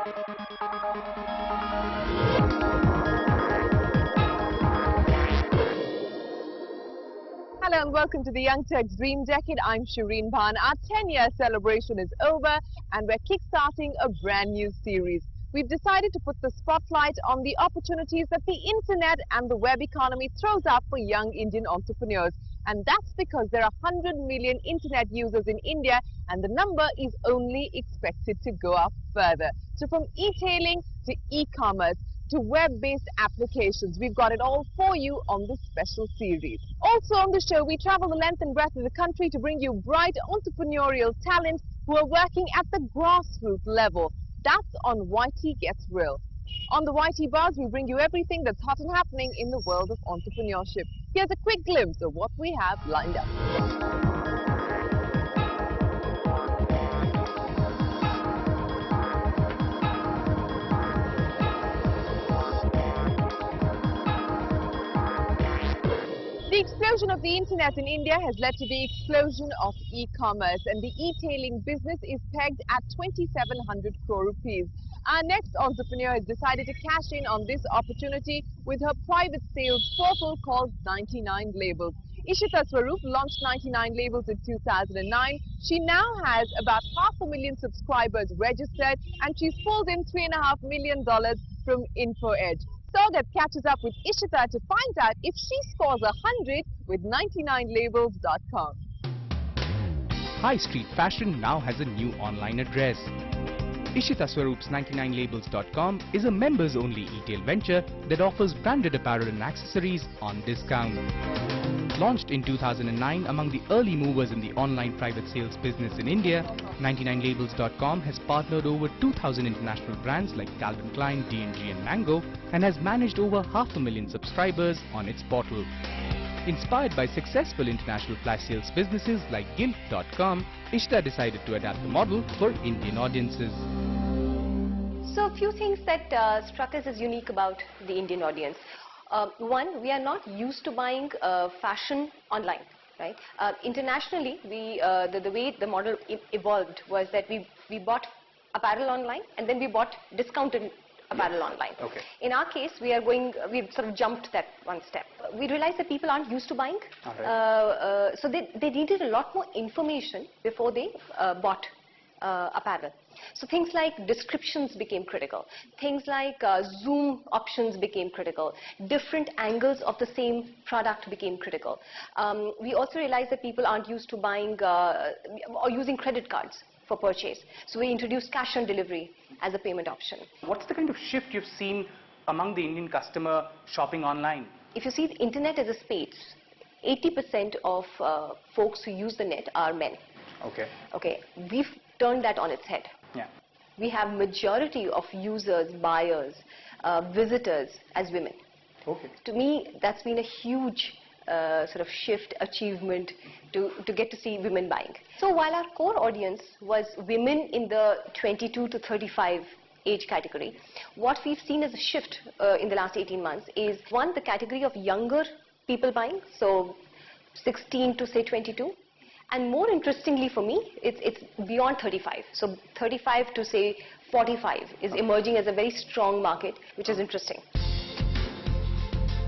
Hello and welcome to the Young Turks Dream Decade. I'm Shireen Bhan. Our 10-year celebration is over and we're kickstarting a brand new series. We've decided to put the spotlight on the opportunities that the internet and the web economy throws up for young Indian entrepreneurs. And that's because there are 100 million internet users in India and the number is only expected to go up further. So from e-tailing to e-commerce to web-based applications, we've got it all for you on this special series. Also on the show, we travel the length and breadth of the country to bring you bright entrepreneurial talent who are working at the grassroots level. That's on YT Gets Real. On the YT Buzz, we bring you everything that's hot and happening in the world of entrepreneurship. Here's a quick glimpse of what we have lined up. The explosion of the internet in India has led to the explosion of e-commerce, and the e-tailing business is pegged at 2,700 crore rupees. Our next entrepreneur has decided to cash in on this opportunity with her private sales portal called 99 Labels. Ishita Swaroop launched 99 Labels in 2009. She now has about 500,000 subscribers registered and she's pulled in $3.5 million from InfoEdge. Sagat catches up with Ishita to find out if she scores 100 with 99labels.com. High Street Fashion now has a new online address. Ishita Swaroop's 99labels.com is a members-only e-tail venture that offers branded apparel and accessories on discount. Launched in 2009 among the early movers in the online private sales business in India, 99labels.com has partnered over 2,000 international brands like Calvin Klein, D&G and Mango and has managed over 500,000 subscribers on its portal. Inspired by successful international flash sales businesses like Gilt.com, Ishita decided to adapt the model for Indian audiences. So a few things that struck us as unique about the Indian audience. One, we are not used to buying fashion online, right? Internationally, the way the model evolved was that we bought apparel online and then we bought discounted apparel online. Okay. In our case, we've sort of jumped that one step. We realized that people aren't used to buying, so they needed a lot more information before they bought apparel. So things like descriptions became critical. Things like zoom options became critical. Different angles of the same product became critical. We also realized that people aren't used to buying or using credit cards for purchase. So we introduced cash on delivery as a payment option. What's the kind of shift you've seen among the Indian customer shopping online? If you see the internet as a space, 80% of folks who use the net are men. Okay. Okay, we've turned that on its head. Yeah. We have majority of users, buyers, visitors as women. Okay. To me, that's been a huge sort of shift, achievement to get to see women buying. So while our core audience was women in the 22 to 35 age category, what we've seen as a shift in the last 18 months is, one, the category of younger people buying, so 16 to say 22. And more interestingly for me, it's beyond 35. So 35 to say 45 is emerging as a very strong market, which is interesting.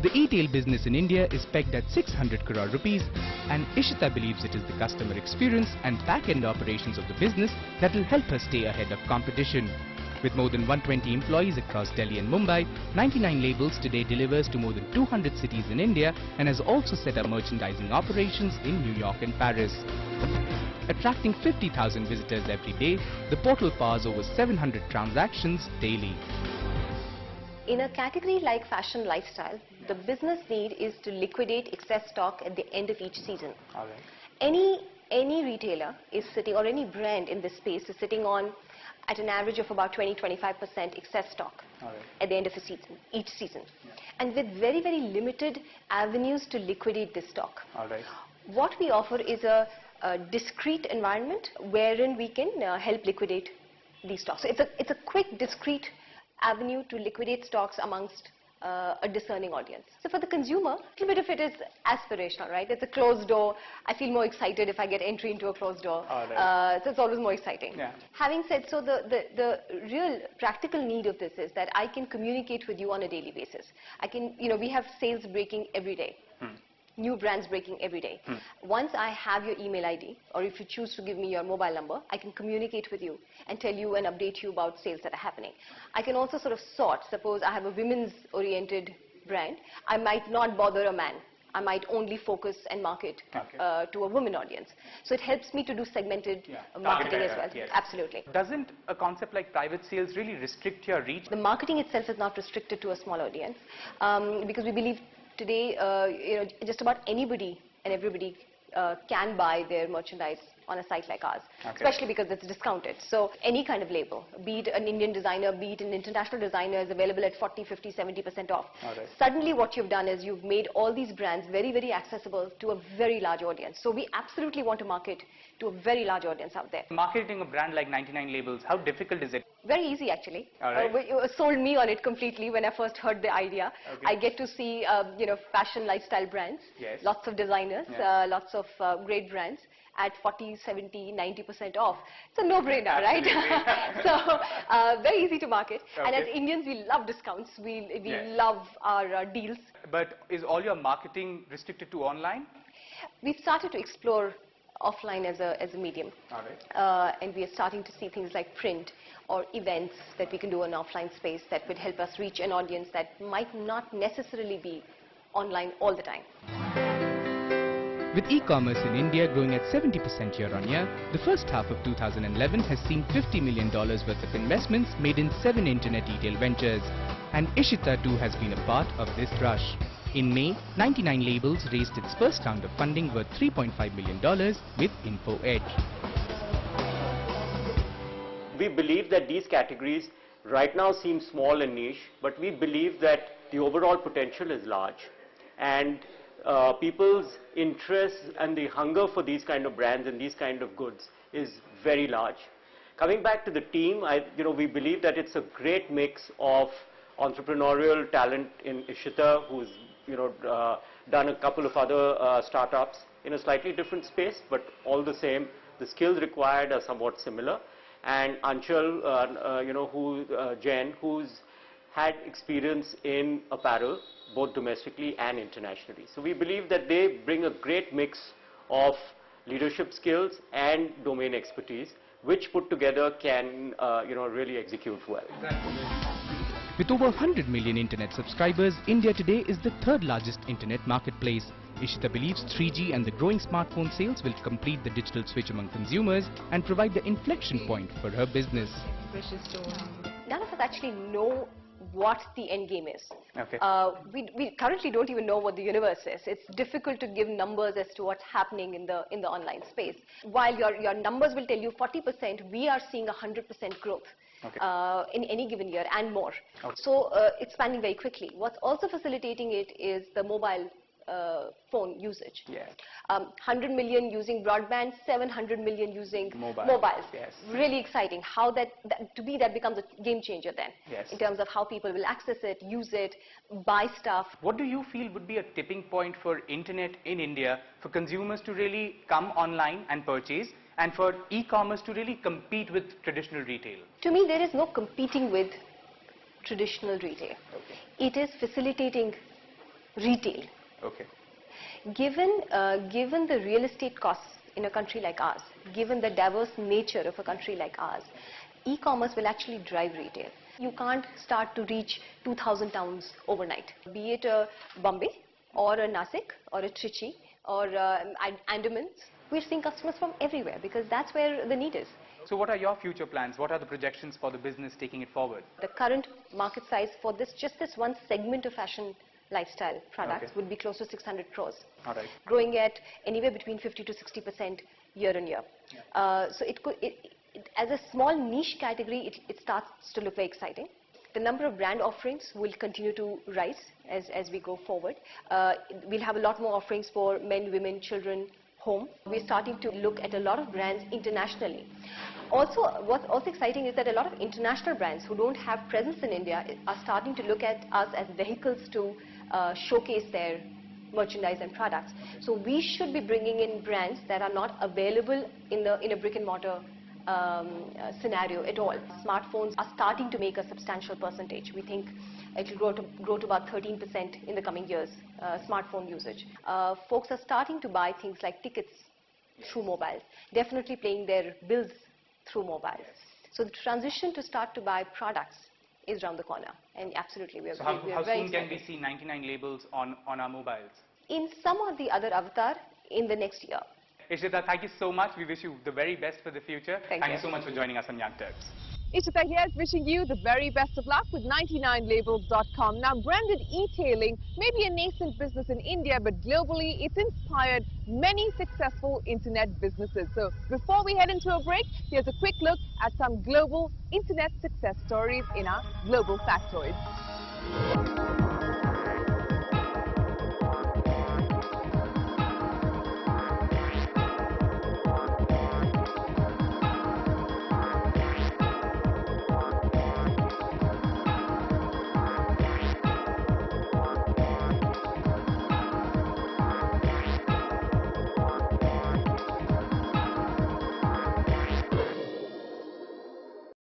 The e-tail business in India is pegged at 600 crore rupees and Ishita believes it is the customer experience and back-end operations of the business that will help her stay ahead of competition. With more than 120 employees across Delhi and Mumbai, 99 Labels today delivers to more than 200 cities in India and has also set up merchandising operations in New York and Paris. Attracting 50,000 visitors every day, the portal powers over 700 transactions daily. In a category like fashion lifestyle, the business need is to liquidate excess stock at the end of each season. All right. Any retailer is sitting, or any brand in this space is sitting on at an average of about 20-25% excess stock at the end of a season, each season. Yeah. And with very, very limited avenues to liquidate this stock. All right. What we offer is a discrete environment wherein we can help liquidate these stocks. So it's a quick, discrete avenue to liquidate stocks amongst a discerning audience. So for the consumer, a little bit of it is aspirational, right? It's a closed door. I feel more excited if I get entry into a closed door. So it's always more exciting. Yeah. Having said so, the real practical need of this is that I can communicate with you on a daily basis. I can, we have sales breaking every day. New brands breaking every day. Once I have your email ID, or if you choose to give me your mobile number, I can communicate with you and tell you and update you about sales that are happening. I can also sort of sort. Suppose I have a women's oriented brand, I might not bother a man. I might only focus and market to a women audience. So it helps me to do segmented marketing as well. Yes. Absolutely. Doesn't a concept like private sales really restrict your reach? The marketing itself is not restricted to a small audience because we believe today, just about anybody and everybody can buy their merchandise on a site like ours, especially because it's discounted. So any kind of label, be it an Indian designer, be it an international designer, is available at 40, 50, 70% off. Suddenly what you've done is you've made all these brands very, very accessible to a very large audience. So we absolutely want to market to a very large audience out there. Marketing a brand like 99 Labels, how difficult is it? Very easy, actually. You Sold me on it completely when I first heard the idea. I get to see, fashion lifestyle brands, lots of designers, lots of great brands at 40, 70, 90% off. It's a no-brainer, right? So very easy to market. And as Indians, we love discounts. We love our deals. But is all your marketing restricted to online? We've started to explore offline as a medium. And we are starting to see things like print or events that we can do in offline space that would help us reach an audience that might not necessarily be online all the time. With e-commerce in India growing at 70% year-on-year, the first half of 2011 has seen $50 million worth of investments made in 7 internet retail ventures. And Ishita too has been a part of this rush. In May, 99 Labels raised its first round of funding worth $3.5 million with InfoEdge. We believe that these categories right now seem small and niche, but we believe that the overall potential is large. And people's interest and the hunger for these kind of brands and these kind of goods is very large. Coming back to the team, we believe that it's a great mix of entrepreneurial talent in Ishita, who's done a couple of other startups in a slightly different space, but all the same, the skills required are somewhat similar. And Anchal, Jain, who's had experience in apparel, both domestically and internationally. So we believe that they bring a great mix of leadership skills and domain expertise, which put together can, really execute well. With over 100 million internet subscribers, India today is the third largest internet marketplace. Ishita believes 3G and the growing smartphone sales will complete the digital switch among consumers and provide the inflection point for her business. None of us actually know what the end game is. We currently don't even know what the universe is. It's difficult to give numbers as to what's happening in the online space. While your numbers will tell you 40%, we are seeing 100% growth in any given year and more. So it's expanding very quickly. What's also facilitating it is the mobile phone usage. 100 million using broadband, 700 million using mobiles. Really exciting. How that becomes a game changer then, in terms of how people will access it, use it, buy stuff. What do you feel would be a tipping point for internet in India for consumers to really come online and purchase, and for e-commerce to really compete with traditional retail? To me, there is no competing with traditional retail. It is facilitating retail. Given the real estate costs in a country like ours, given the diverse nature of a country like ours, e-commerce will actually drive retail. You can't start to reach 2,000 towns overnight, be it a Bombay or a Nasik or a Trichy or Andamans. We're seeing customers from everywhere because that's where the need is. So what are your future plans? What are the projections for the business taking it forward? The current market size for just this one segment of fashion lifestyle products would be close to 600 crores. Growing at anywhere between 50 to 60% year on year. So as a small niche category, it starts to look very exciting. The number of brand offerings will continue to rise as we go forward. We'll have a lot more offerings for men, women, children, home. We're starting to look at a lot of brands internationally. Also, what's also exciting is that a lot of international brands who don't have presence in India are starting to look at us as vehicles to showcase their merchandise and products. So we should be bringing in brands that are not available in a brick and mortar scenario at all. Smartphones are starting to make a substantial percentage. We think it will grow to about 13% in the coming years, smartphone usage. Folks are starting to buy things like tickets through mobiles, definitely paying their bills through mobiles. So the transition to start to buy products is around the corner, and absolutely we are, So how very soon can excited. we see 99 labels on our mobiles? In some or the other avatar in the next year. Ishita, thank you so much. We wish you the very best for the future. Thank you So much for joining us on Young Turks. Ishita here is wishing you the very best of luck with 99labels.com. Now, branded e-tailing may be a nascent business in India, but globally it's inspired many successful internet businesses. So before we head into a break, here's a quick look at some global internet success stories in our Global Factoids.